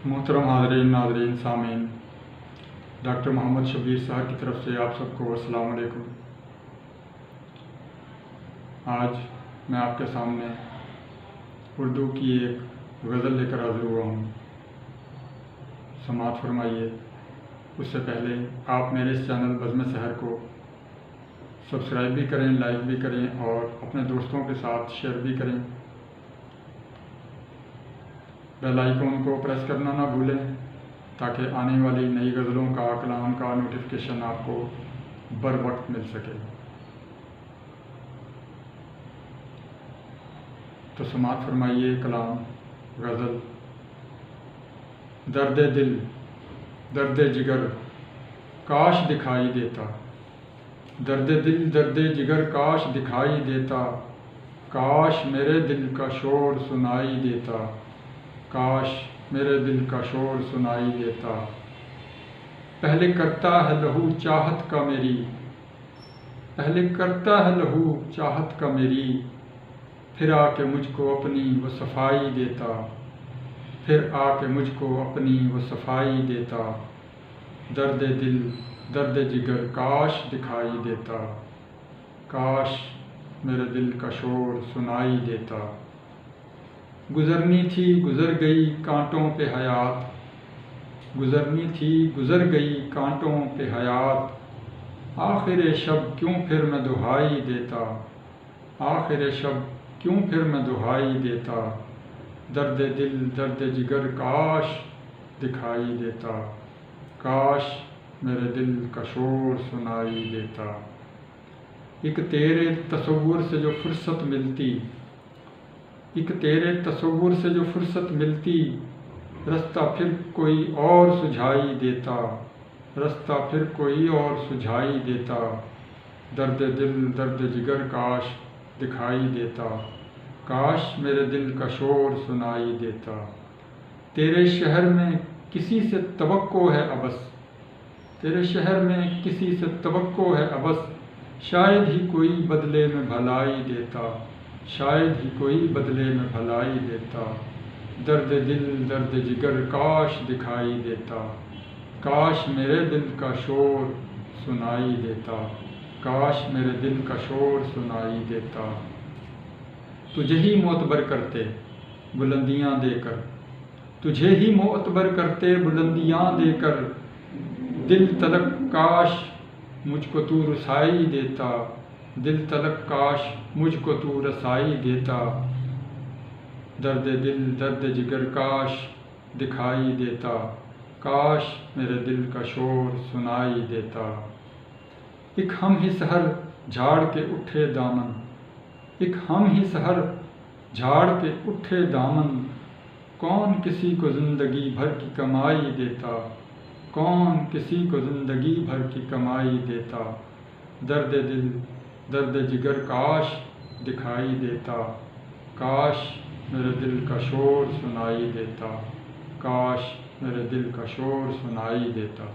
मोहतरम हाज़रीन नाज़रीन सामीन, डॉक्टर मोहम्मद शबीर साहब की तरफ से आप सबको अस्सलाम वालेकुम। आज मैं आपके सामने उर्दू की एक गज़ल लेकर हाज़िर हुआ हूँ। समाअत फरमाइए। उससे पहले आप मेरे इस चैनल बज़्म सहर को सब्सक्राइब भी करें, लाइक भी करें और अपने दोस्तों के साथ शेयर भी करें। बेल आइकन को प्रेस करना ना भूलें ताकि आने वाली नई गज़लों का, कलाम का नोटिफिकेशन आपको बर वक्त मिल सके। तो समाअत फरमाइए। कलाम गज़ल। दर्द दिल दर्द जिगर काश दिखाई देता, दर्द दिल दर्द जिगर काश दिखाई देता, काश मेरे दिल का शोर सुनाई देता, काश मेरे दिल का शोर सुनाई देता। पहले करता है लहू चाहत का मेरी, पहले करता है लहू चाहत का मेरी, फिर आके मुझको अपनी वो सफाई देता, फिर आके मुझको अपनी वो सफाई देता। दर्द दिल दर्द जिगर काश दिखाई देता, काश मेरे दिल का शोर सुनाई देता। गुज़रनी थी गुज़र गई कांटों पे हयात, गुज़रनी थी गुज़र गई कांटों पे हयात, आखिर शब क्यों फिर मैं दुहाई देता, आखिर शब क्यों फिर मैं दुहाई देता। दर्द दिल दर्द जिगर काश दिखाई देता, काश मेरे दिल का शोर सुनाई देता। एक तेरे तसव्वुर से जो फुर्सत मिलती, एक तेरे तसव्वुर से जो फुर्सत मिलती, रास्ता फिर कोई और सुझाई देता, रास्ता फिर कोई और सुझाई देता। दर्द दिल दर्द जिगर काश दिखाई देता, काश मेरे दिल का शोर सुनाई देता। तेरे शहर में किसी से तवक्को है अबस, तेरे शहर में किसी से तवक्को है अबस, शायद ही कोई बदले में भलाई देता, शायद ही कोई बदले में भलाई देता। दर्द दिल दर्द जिगर काश दिखाई देता, काश मेरे दिल का शोर सुनाई देता, काश मेरे दिल का शोर सुनाई देता। तुझे ही मोतबर करते बुलंदियाँ देकर, तुझे ही मोतबर करते बुलंदियाँ देकर, दिल तलक काश मुझको तू रसाई देता, दिल तलक काश मुझको तू रसाई देता। दर्द दिल दर्द जिगर काश दिखाई देता, काश मेरे दिल का शोर सुनाई देता। एक हम ही सहर झाड़ के उठे दामन, एक हम ही सहर झाड़ के उठे दामन, कौन किसी को ज़िंदगी भर की कमाई देता, कौन किसी को ज़िंदगी भर की कमाई देता। दर्द दिल दर्द जिगर काश दिखाई देता, काश मेरे दिल का शोर सुनाई देता, काश मेरे दिल का शोर सुनाई देता।